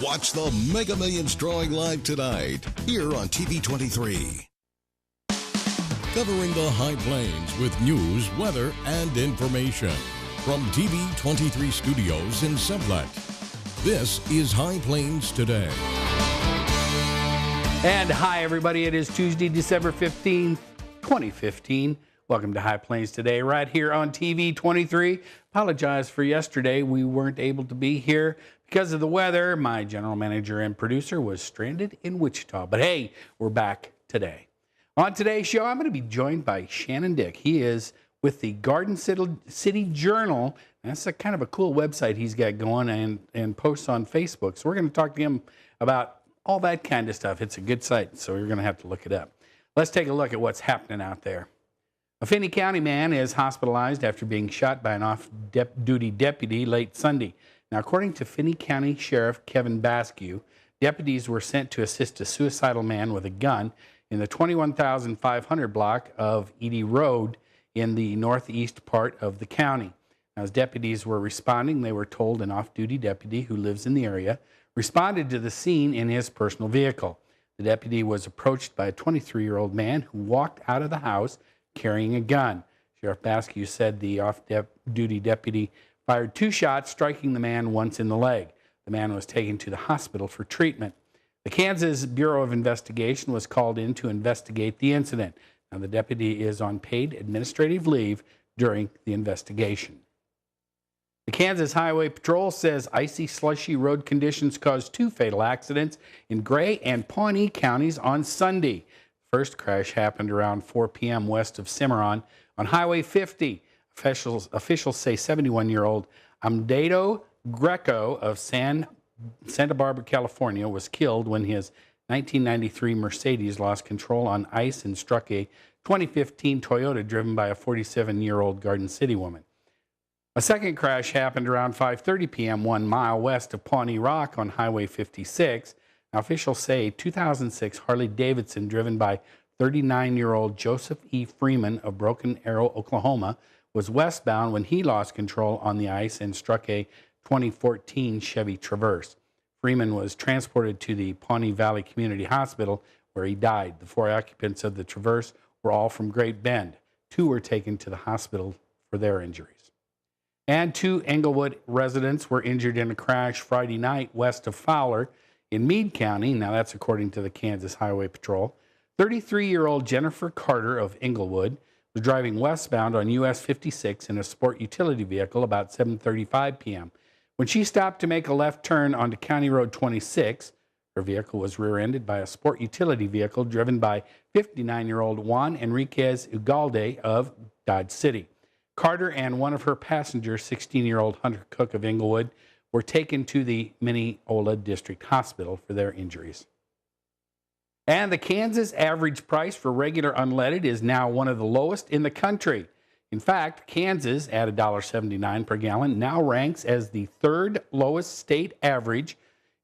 Watch the Mega Millions drawing live tonight here on TV23. Covering the High Plains with news, weather, and information. From TV23 Studios in Sublette, this is High Plains Today. And hi, everybody. It is Tuesday, December 15th, 2015. Welcome to High Plains Today, right here on TV23. Apologize for yesterday. We weren't able to be here because of the weather. My general manager and producer was stranded in Wichita. But hey, we're back today. On today's show, I'm going to be joined by Shannon Dick. He is with the Garden City Journal. That's a kind of a cool website he's got going and posts on Facebook. So we're going to talk to him about all that kind of stuff. It's a good site, so you're going to have to look it up. Let's take a look at what's happening out there. A Finney County man is hospitalized after being shot by an off-duty deputy late Sunday. Now, according to Finney County Sheriff Kevin Baskew, deputies were sent to assist a suicidal man with a gun in the 21,500 block of Edie Road in the northeast part of the county. Now, as deputies were responding, they were told an off-duty deputy who lives in the area responded to the scene in his personal vehicle. The deputy was approached by a 23-year-old man who walked out of the house carrying a gun. Sheriff Baskew said the off-duty deputy fired 2 shots, striking the man once in the leg. The man was taken to the hospital for treatment. The Kansas Bureau of Investigation was called in to investigate the incident. Now, the deputy is on paid administrative leave during the investigation. The Kansas Highway Patrol says icy, slushy road conditions caused 2 fatal accidents in Gray and Pawnee counties on Sunday. First crash happened around 4 p.m. west of Cimarron on Highway 50. Officials say 71-year-old Amdado Greco of Santa Barbara, California, was killed when his 1993 Mercedes lost control on ice and struck a 2015 Toyota driven by a 47-year-old Garden City woman. A second crash happened around 5:30 p.m. 1 mile west of Pawnee Rock on Highway 56. Now, officials say a 2006 Harley-Davidson driven by 39-year-old Joseph E. Freeman of Broken Arrow, Oklahoma, was westbound when he lost control on the ice and struck a 2014 Chevy Traverse. Freeman was transported to the Pawnee Valley Community Hospital, where he died. The 4 occupants of the Traverse were all from Great Bend. 2 were taken to the hospital for their injuries. And 2 Englewood residents were injured in a crash Friday night west of Fowler in Meade County. Now, that's according to the Kansas Highway Patrol. 33-year-old Jennifer Carter of Englewood was driving westbound on US 56 in a sport utility vehicle about 7:35 p.m. When she stopped to make a left turn onto County Road 26, her vehicle was rear-ended by a sport utility vehicle driven by 59-year-old Juan Enriquez Ugalde of Dodge City. Carter and one of her passengers, 16-year-old Hunter Cook of Englewood, were taken to the Mineola District Hospital for their injuries. And the Kansas average price for regular unleaded is now one of the lowest in the country. In fact, Kansas, at $1.79 per gallon, now ranks as the 3rd lowest state average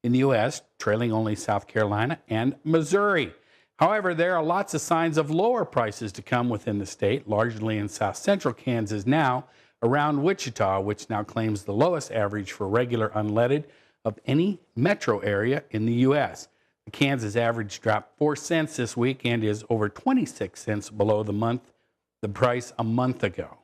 in the U.S., trailing only South Carolina and Missouri. However, there are lots of signs of lower prices to come within the state, largely in south central Kansas now, around Wichita, which now claims the lowest average for regular unleaded of any metro area in the U.S. The Kansas average dropped 4 cents this week and is over 26 cents below the price a month ago.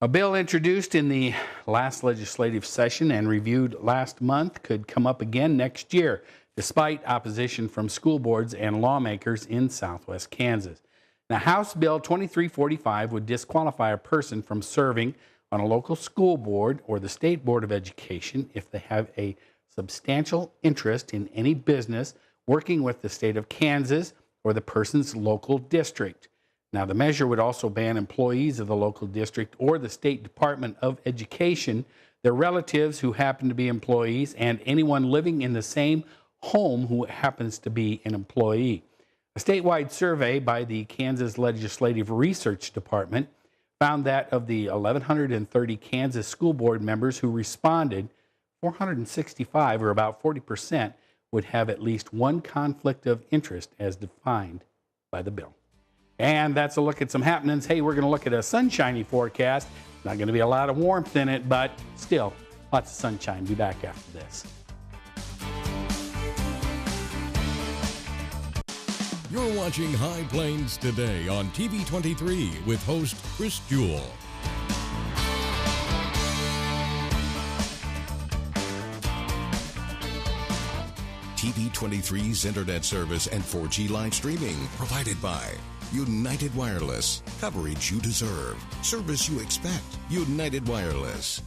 A bill introduced in the last legislative session and reviewed last month could come up again next year, despite opposition from school boards and lawmakers in southwest Kansas. Now, House Bill 2345 would disqualify a person from serving on a local school board or the State Board of Education if they have a substantial interest in any business working with the state of Kansas or the person's local district. Now, the measure would also ban employees of the local district or the State Department of Education, their relatives who happen to be employees, and anyone living in the same home who happens to be an employee. A statewide survey by the Kansas Legislative Research Department found that of the 1,130 Kansas school board members who responded, 465, or about 40%, would have at least one conflict of interest as defined by the bill. And that's a look at some happenings. Hey, we're going to look at a sunshiny forecast. Not going to be a lot of warmth in it, but still, lots of sunshine. Be back after this. watching High Plains Today on TV23 with host Chris Jewell. TV23's internet service and 4G live streaming provided by United Wireless. Coverage you deserve. Service you expect. United Wireless.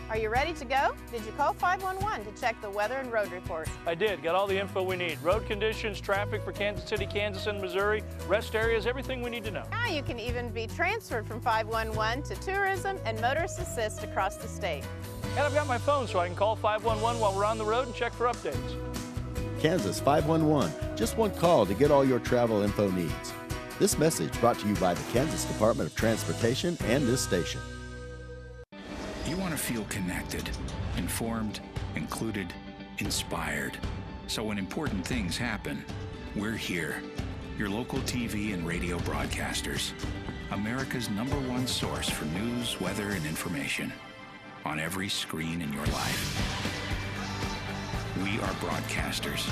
Are you ready to go? Did you call 511 to check the weather and road reports? I did. Got all the info we need. Road conditions, traffic for Kansas City, Kansas, and Missouri, rest areas, everything we need to know. Now you can even be transferred from 511 to tourism and motorist assist across the state. And I've got my phone so I can call 511 while we're on the road and check for updates. Kansas 511. Just one call to get all your travel info needs. This message brought to you by the Kansas Department of Transportation and this station. You want to feel connected, informed, included, inspired. So when important things happen, we're here. Your local TV and radio broadcasters. America's #1 source for news, weather, and information. On every screen in your life. We are broadcasters.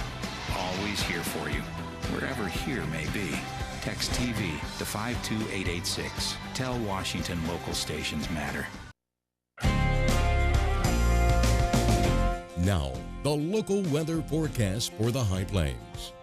Always here for you, wherever here may be. Text TV to 52886. Tell Washington local stations matter. Now, the local weather forecast for the High Plains.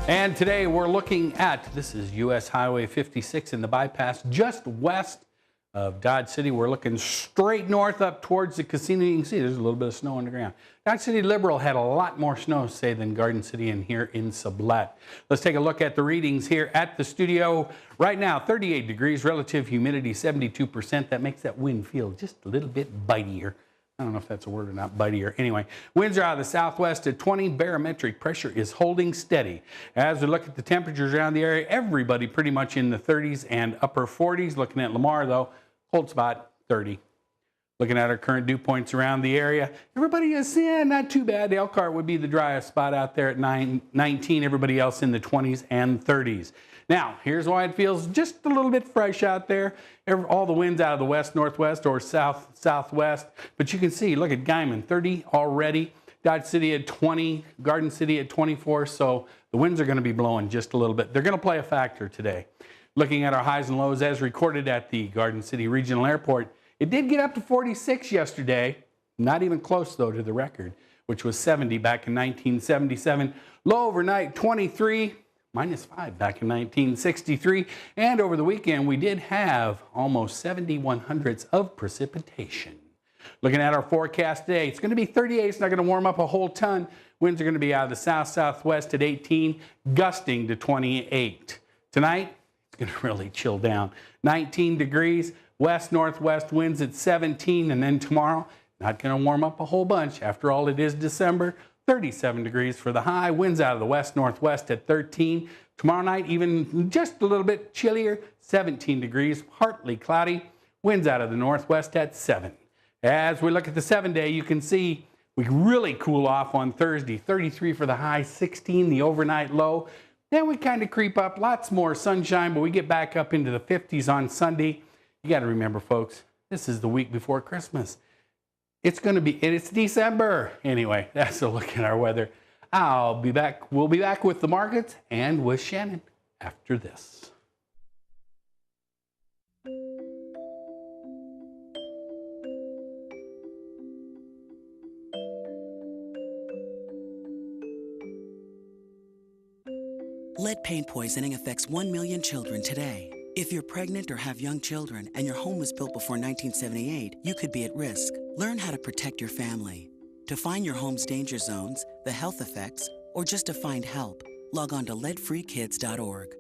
And today we're looking at, this is US Highway 56 in the bypass just west of Dodge City. We're looking straight north up towards the casino. You can see there's a little bit of snow on the ground. Dodge City Liberal had a lot more snow, say, than Garden City and here in Sublette. Let's take a look at the readings here at the studio. Right now, 38 degrees, relative humidity 72%. That makes that wind feel just a little bit bitier. I don't know if that's a word or not, bitier. Anyway, winds are out of the southwest at 20. Barometric pressure is holding steady. As we look at the temperatures around the area, everybody pretty much in the 30s and upper 40s. Looking at Lamar, though, cold spot, 30. Looking at our current dew points around the area, everybody is not too bad. Elkhart would be the driest spot out there at 19. Everybody else in the 20s and 30s. Now, here's why it feels just a little bit fresh out there. All the winds out of the west, northwest, or south, southwest. But you can see, look at Guyman, 30 already. Dodge City at 20, Garden City at 24. So the winds are going to be blowing just a little bit. They're going to play a factor today. Looking at our highs and lows as recorded at the Garden City Regional Airport, it did get up to 46 yesterday. Not even close, though, to the record, which was 70 back in 1977. Low overnight, 23. -5 back in 1963. And over the weekend, we did have almost 71 hundredths of precipitation. Looking at our forecast today, it's going to be 38. It's not going to warm up a whole ton. Winds are going to be out of the south-southwest at 18, gusting to 28. Tonight, it's going to really chill down. 19 degrees, west-northwest winds at 17. And then tomorrow, not going to warm up a whole bunch. After all, it is December. 37 degrees for the high, winds out of the west-northwest at 13. Tomorrow night, even just a little bit chillier, 17 degrees, partly cloudy, winds out of the northwest at 7. As we look at the 7-day, you can see we really cool off on Thursday, 33 for the high, 16 the overnight low. Then we kind of creep up, lots more sunshine, but we get back up into the 50s on Sunday. You got to remember, folks, this is the week before Christmas. It's December. Anyway, that's a look at our weather. I'll be back. We'll be back with the markets and with Shannon after this. Lead paint poisoning affects 1 million children today. If you're pregnant or have young children and your home was built before 1978, you could be at risk. Learn how to protect your family. To find your home's danger zones, the health effects, or just to find help, log on to leadfreekids.org.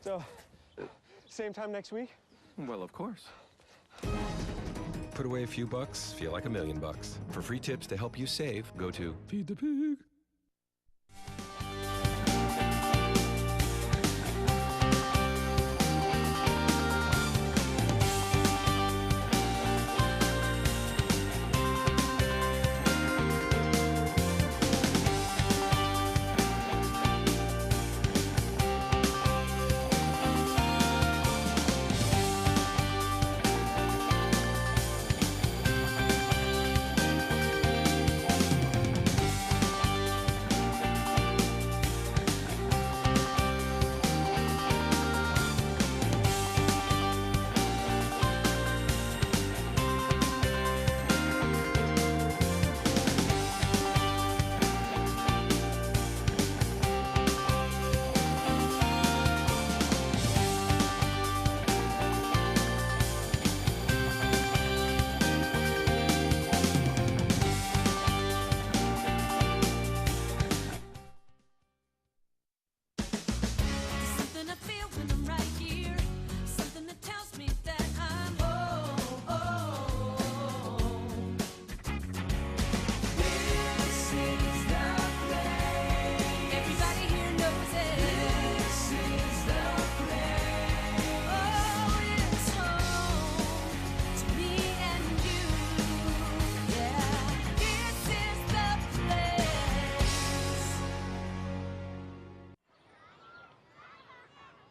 So, same time next week? Well, of course. Put away a few bucks, feel like $1 million. For free tips to help you save, go to Feed the Pig.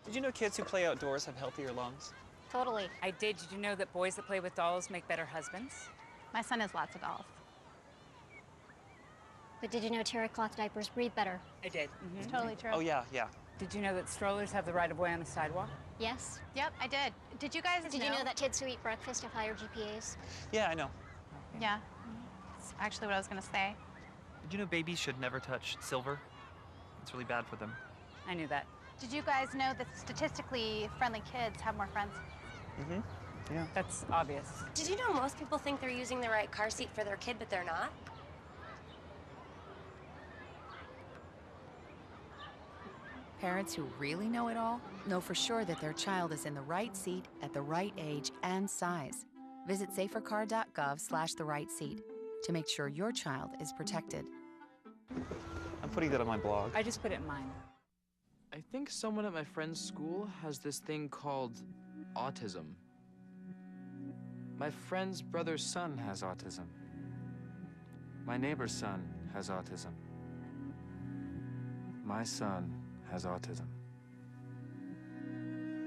Did you know kids who play outdoors have healthier lungs? Totally. I did. Did you know that boys that play with dolls make better husbands? My son has lots of dolls. But did you know terry cloth diapers breathe better? I did. It's totally true. Oh, yeah. Did you know that strollers have the right of way on the sidewalk? Yes. Yep, I did. Did you guys Did you know that kids who eat breakfast have higher GPAs? Yeah, I know. Yeah. That's actually what I was going to say. Did you know babies should never touch silver? It's really bad for them. I knew that. Did you guys know that statistically friendly kids have more friends? Mm-hmm. Yeah. That's obvious. Did you know most people think they're using the right car seat for their kid, but they're not? Parents who really know it all know for sure that their child is in the right seat at the right age and size. Visit safercar.gov/the right seat to make sure your child is protected. I'm putting that on my blog. I just put it in mine. I think someone at my friend's school has this thing called autism. My friend's brother's son has autism. My neighbor's son has autism. My son has autism.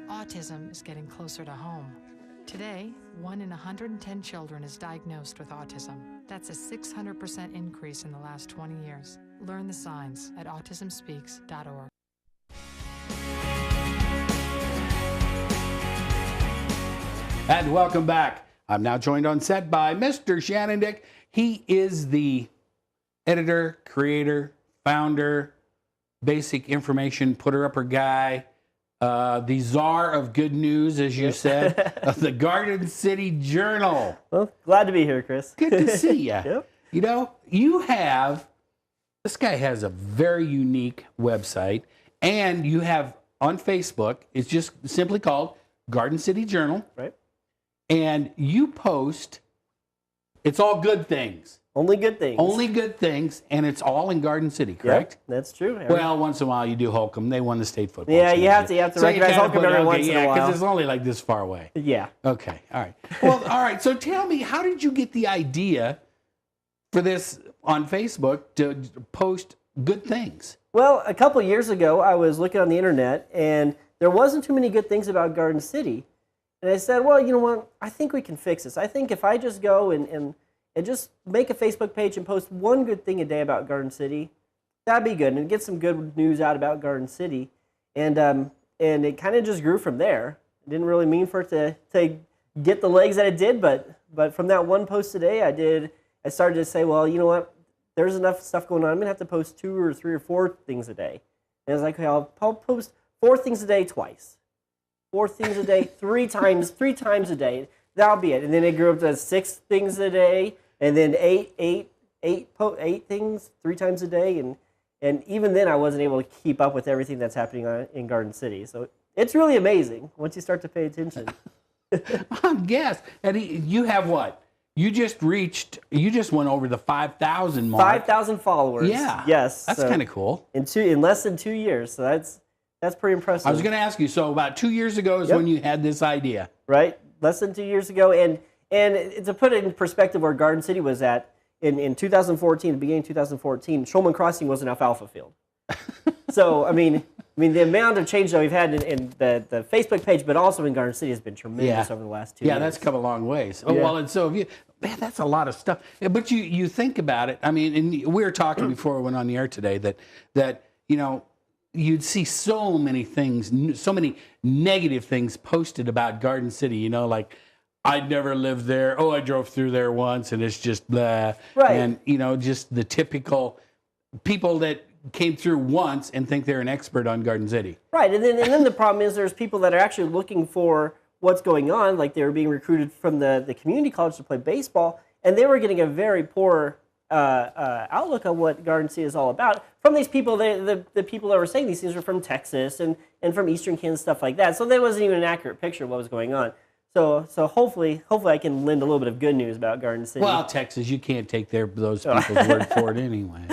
Autism is getting closer to home. Today, 1 in 110 children is diagnosed with autism. That's a 600% increase in the last 20 years. Learn the signs at autismspeaks.org. And welcome back. I'm now joined on set by Mr. Shannon Dick. He is the editor, creator, founder, basic information putter-upper guy, the czar of good news, as you said, of the Garden City Journal. Well, glad to be here, Chris. Good to see you. Yep. You know, this guy has a very unique website, and you have on Facebook, it's just simply called Garden City Journal. Right. And you post, it's all good things. Only good things. Only good things, and it's all in Garden City, correct? Yep, that's true. Well, once in a while you do Holcomb. They won the state football. Yeah, you have to recognize Holcomb every once in a while. because it's only like this far away. Yeah. Okay, all right. Well, all right, so tell me, how did you get the idea for this on Facebook to post good things? Well, a couple years ago, I was looking on the internet, and there wasn't too many good things about Garden City. And I said, well, you know what? I think we can fix this. I think if I just go and just make a Facebook page and post one good thing a day about Garden City, that'd be good, and get some good news out about Garden City. And it kind of just grew from there. I didn't really mean for it to get the legs that it did, but from that one post today, I started to say, well, you know what? There's enough stuff going on. I'm going to have to post 2 or 3 or 4 things a day. And I was like, okay, I'll post 4 things a day twice. 4 things a day, 3 times a day. That'll be it. And then it grew up to 6 things a day, and then 8 things 3 times a day. And even then, I wasn't able to keep up with everything that's happening in Garden City. So it's really amazing once you start to pay attention. I guess. And you have what? You just went over the 5,000 mark. 5,000 followers. Yeah. Yes. That's kind of cool. In less than 2 years. So that's pretty impressive. I was going to ask you, so about 2 years ago is when you had this idea. Right. Less than 2 years ago. And to put it in perspective where Garden City was at, in 2014, the beginning of 2014, Shulman Crossing was an alfalfa field. So, I mean, the amount of change that we've had in the Facebook page, but also in Garden City has been tremendous over the last 2 years. Yeah, that's come a long ways. Oh, well, and so man, that's a lot of stuff. But you think about it. I mean, and we were talking before we went on the air today that you know, you'd see so many things, so many negative things posted about Garden City, you know, like, I'd never lived there. Oh, I drove through there once, and it's just blah. Right. And, you know, just the typical people that came through once and think they're an expert on Garden City. Right, and then the problem is there's people that are actually looking for what's going on, like they were being recruited from the community college to play baseball, and they were getting a very poor outlook on what Garden City is all about from these people. The people that were saying these things were from Texas and from Eastern Kansas, stuff like that. So there wasn't even an accurate picture of what was going on. So hopefully I can lend a little bit of good news about Garden City. Well, Texas, you can't take those people's word for it anyway.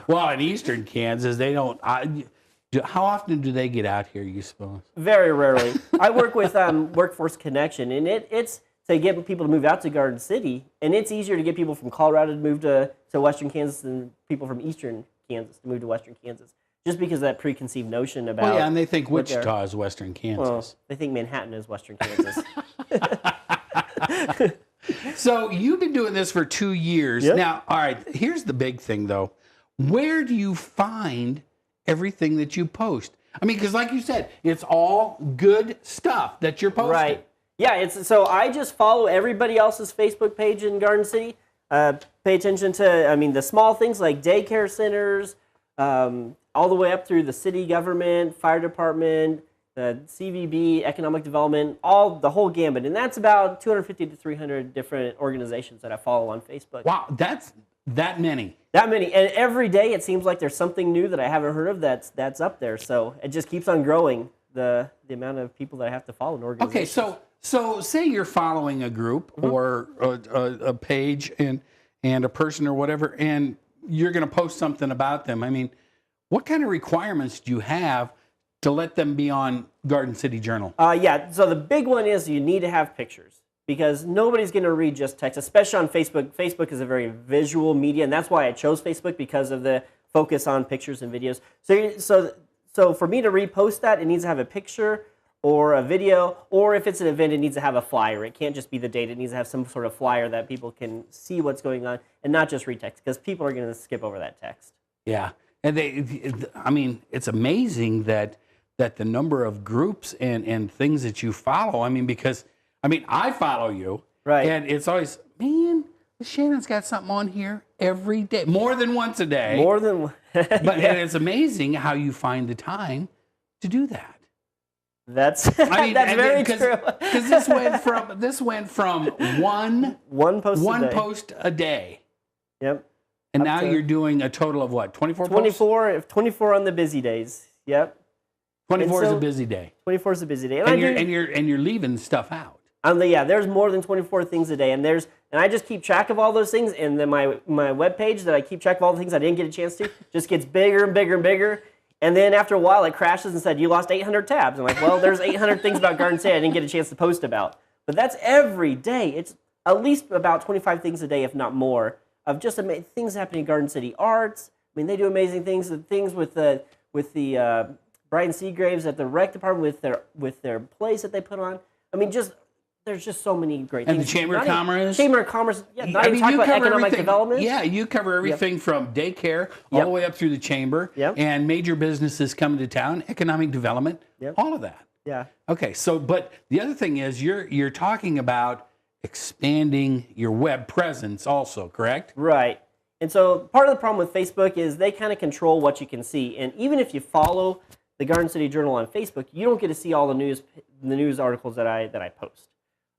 Well, in Eastern Kansas, they don't. How often do they get out here, you suppose? Very rarely. I work with Workforce Connection, and it's to get people to move out to Garden City, and it's easier to get people from Colorado to move to Western Kansas than people from Eastern Kansas to move to Western Kansas. Just because of that preconceived notion about... Well, yeah, and they think Wichita is Western Kansas. Well, they think Manhattan is Western Kansas. So you've been doing this for 2 years. Yep. Now, all right, here's the big thing, though. Where do you find everything that you post? I mean, because like you said, it's all good stuff that you're posting. Right. Yeah, so I just follow everybody else's Facebook page in Garden City. Pay attention to, the small things like daycare centers, all the way up through the city government, fire department, the CVB, economic development, the whole gambit. And that's about 250 to 300 different organizations that I follow on Facebook. Wow, that's that many. That many. And every day it seems like there's something new that I haven't heard of that's up there. So it just keeps on growing, the amount of people that I have to follow in organizations. Okay, so say you're following a group or a page and a person or whatever, and you're going to post something about them. I mean, what kind of requirements do you have to let them be on Garden City Journal? Yeah, so the big one is you need to have pictures because nobody's going to read just text, especially on Facebook. Facebook is a very visual media, and that's why I chose Facebook because of the focus on pictures and videos. So for me to repost that, it needs to have a picture or a video, or if it's an event, it needs to have a flyer. It can't just be the date. It needs to have some sort of flyer that people can see what's going on and not just read text because people are going to skip over that text. Yeah, and it's amazing that the number of groups and things that you follow. Because I follow you, Right. And it's always, man, Shannon's got something on here every day, more than once a day. More than one. But and it's amazing how you find the time to do that. That's very true. Because this went from one post a day. Yep. And now you're doing a total of what? 24 posts? 24 on the busy days. Yep. 24 is a busy day. 24 is a busy day. And you're leaving stuff out. There's more than 24 things a day, and I just keep track of all those things, and then my webpage that I keep track of all the things I didn't get a chance to just gets bigger and bigger and bigger, and then after a while it crashes and said, you lost 800 tabs. I'm like, well, there's 800 things about Garden City I didn't get a chance to post about. But that's every day. It's at least about 25 things a day, if not more, of just things happening in Garden City. Arts, I mean, they do amazing things. The things with the Brian Seagraves at the rec department with their plays that they put on. I mean, there's just so many great things. And the Chamber of Commerce. Chamber of Commerce. Yeah, not even talk about economic development. Yeah, you cover everything from daycare all the way up through the Chamber and major businesses coming to town, economic development, all of that. Yeah. Okay, but the other thing is you're talking about expanding your web presence also, correct? Right. And so part of the problem with Facebook is they kind of control what you can see. And even if you follow the Garden City Journal on Facebook, you don't get to see all the news articles that I post.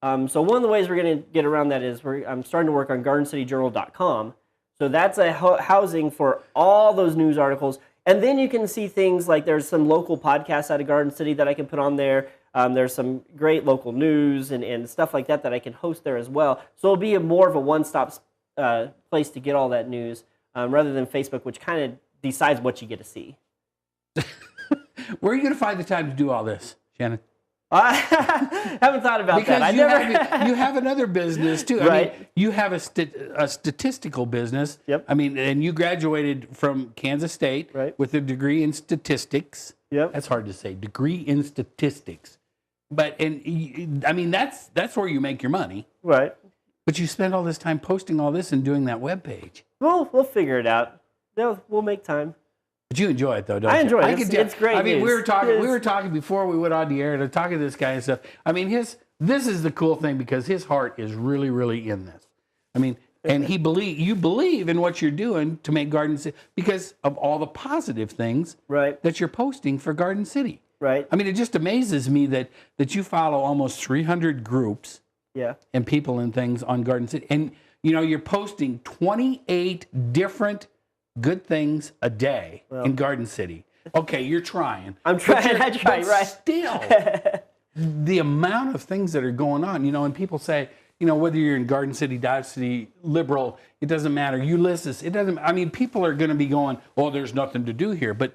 So one of the ways we're going to get around that is I'm starting to work on GardenCityJournal.com. So that's a housing for all those news articles. And then you can see things like there's some local podcasts out of Garden City that I can put on there. There's some great local news and stuff like that I can host there as well. So it'll be more of a one-stop place to get all that news rather than Facebook, which kind of decides what you get to see. Where are you going to find the time to do all this, Shannon? I haven't thought about that. You have another business too. Right. I mean, you have a statistical business. Yep. I mean, and you graduated from Kansas State with a degree in statistics. Yep. That's hard to say. Degree in statistics. I mean, that's where you make your money. Right. But you spend all this time posting all this and doing that webpage. Well, we'll figure it out. We'll make time. But you enjoy it though, don't you? I enjoy it. It's great. I mean, news. we were talking before we went on the air, talking to this guy and stuff. I mean, this is the cool thing because his heart is really, really in this. I mean, and you believe in what you're doing to make Garden City because of all the positive things that you're posting for Garden City. Right. I mean, it just amazes me that you follow almost 300 groups and people and things on Garden City. And, you're posting 28 different good things a day in Garden City. Okay, you're trying. I'm trying. I try, right? Still, the amount of things that are going on, and people say, whether you're in Garden City, Dodge City, Liberal, it doesn't matter. Ulysses, it doesn't. I mean, people are going to be going, oh, there's nothing to do here, but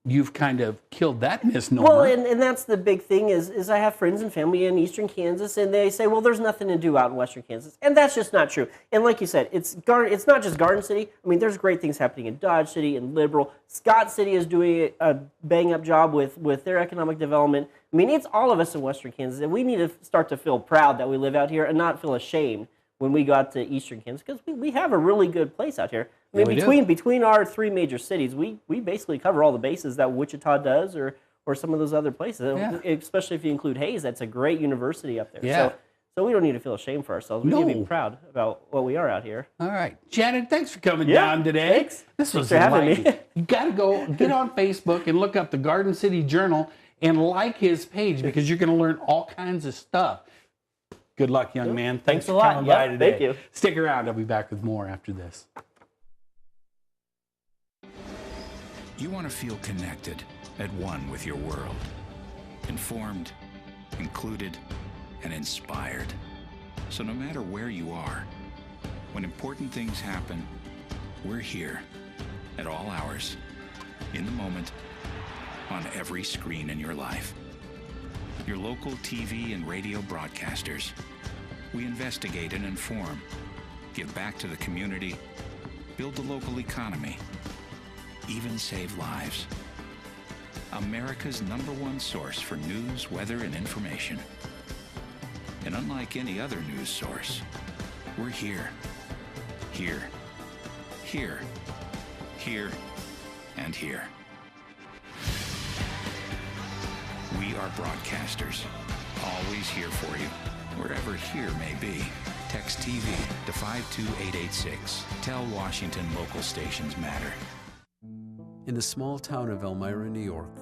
you've kind of killed that misnomer. Well, and that's the big thing is I have friends and family in eastern Kansas, and they say, well, there's nothing to do out in western Kansas. And that's just not true. And like you said, it's not just Garden City. I mean, there's great things happening in Dodge City and Liberal. Scott City is doing a bang-up job with their economic development. I mean, it's all of us in western Kansas, and we need to start to feel proud that we live out here and not feel ashamed when we go out to eastern Kansas, because we have a really good place out here. I mean, between our three major cities, we basically cover all the bases that Wichita does or some of those other places. Yeah. Especially if you include Hayes, that's a great university up there. Yeah. So we don't need to feel ashamed for ourselves. We need to be proud about what we are out here. All right. Shannon, thanks for coming down today. Thanks. This was for having me. You got to go get on Facebook and look up the Garden City Journal and like his page because you're going to learn all kinds of stuff. Good luck, young man. Thanks a for lot. coming by today. Thank you. Stick around. I'll be back with more after this. You want to feel connected, at one with your world. Informed, included, and inspired. So no matter where you are, when important things happen, we're here at all hours, in the moment, on every screen in your life. Your local TV and radio broadcasters. We investigate and inform, give back to the community, build the local economy, even save lives. America's #1 source for news, weather, and information. And unlike any other news source, we're here, here, here, here, and here. We are broadcasters, always here for you, wherever here may be. Text TV to 52886. Tell Washington local stations matter. In the small town of Elmira, New York,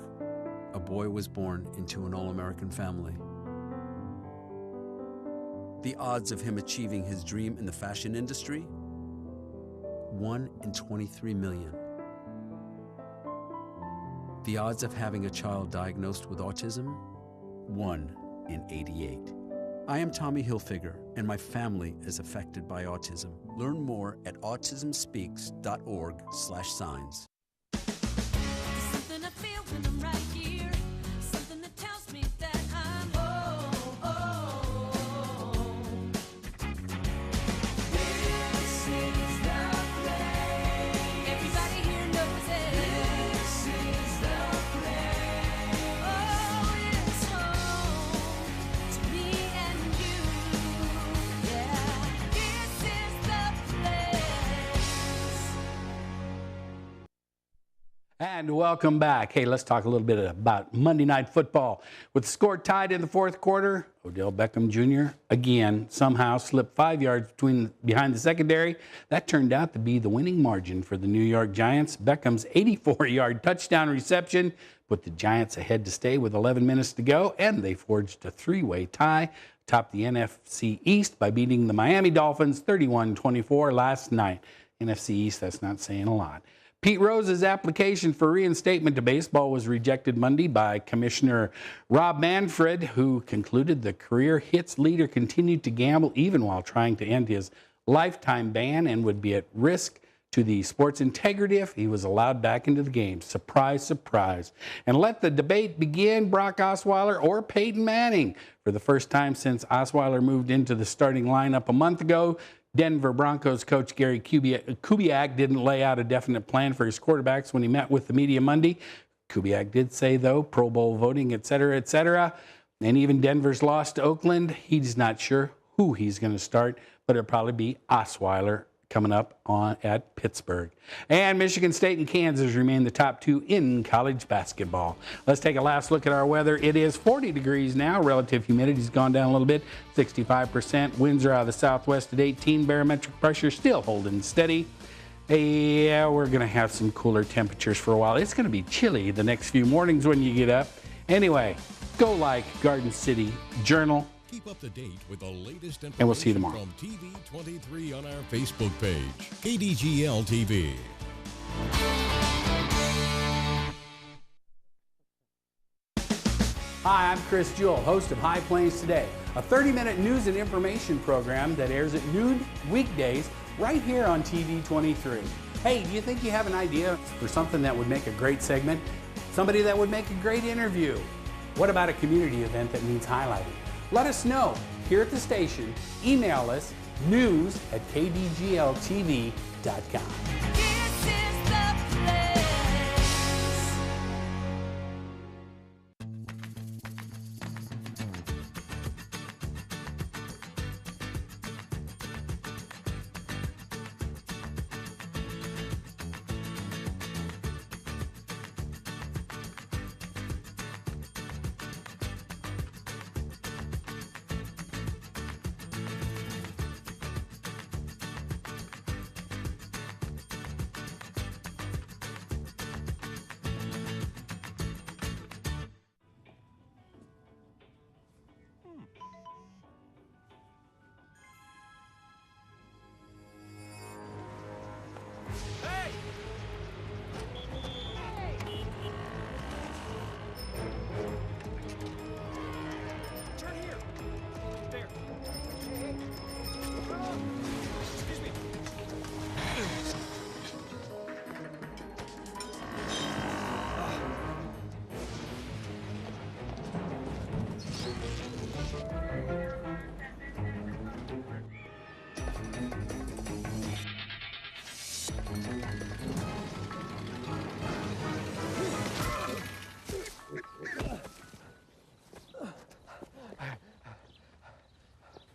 a boy was born into an all-American family. The odds of him achieving his dream in the fashion industry? 1 in 23 million. The odds of having a child diagnosed with autism? 1 in 88. I am Tommy Hilfiger, and my family is affected by autism. Learn more at autismspeaks.org/signs. Something I feel when I'm right here, something that tells me that I'm This is the place. Everybody here knows it. This is the place. Oh, it's home to me and you. Yeah, this is the place. And welcome back. Hey, let's talk a little bit about Monday Night Football. With the score tied in the fourth quarter, Odell Beckham Jr. again somehow slipped 5 yards behind the secondary. That turned out to be the winning margin for the New York Giants. Beckham's 84-yard touchdown reception put the Giants ahead to stay with 11 minutes to go, and they forged a three-way tie atop the NFC East by beating the Miami Dolphins 31-24 last night. NFC East, that's not saying a lot. Pete Rose's application for reinstatement to baseball was rejected Monday by Commissioner Rob Manfred, who concluded the career hits leader continued to gamble even while trying to end his lifetime ban and would be at risk to the sport's integrity if he was allowed back into the game. Surprise, surprise. And let the debate begin, Brock Osweiler or Peyton Manning. For the first time since Osweiler moved into the starting lineup a month ago, Denver Broncos coach Gary Kubiak didn't lay out a definite plan for his quarterbacks when he met with the media Monday. Kubiak did say, though, Pro Bowl voting, et cetera, and even Denver's loss to Oakland, he's not sure who he's going to start, but it'll probably be Osweiler coming up at Pittsburgh. And Michigan State and Kansas remain the top two in college basketball. Let's take a last look at our weather. It is 40 degrees now. Relative humidity's gone down a little bit, 65%. Winds are out of the southwest at 18. Barometric pressure still holding steady. Yeah, we're going to have some cooler temperatures for a while. It's going to be chilly the next few mornings when you get up. Anyway, go like Garden City Journal. Keep up to date with the latest information and we'll see you tomorrow. From TV23 on our Facebook page, KDGL TV. Hi, I'm Chris Jewell, host of High Plains Today, a 30-minute news and information program that airs at noon weekdays right here on TV23. Hey, do you think you have an idea for something that would make a great segment? Somebody that would make a great interview? What about a community event that needs highlighting? Let us know here at the station. Email us news@kdgltv.com.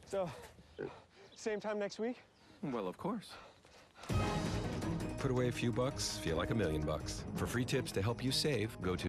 So, same time next week? Well, of course. Put away a few bucks, feel like $1,000,000. For free tips to help you save, go to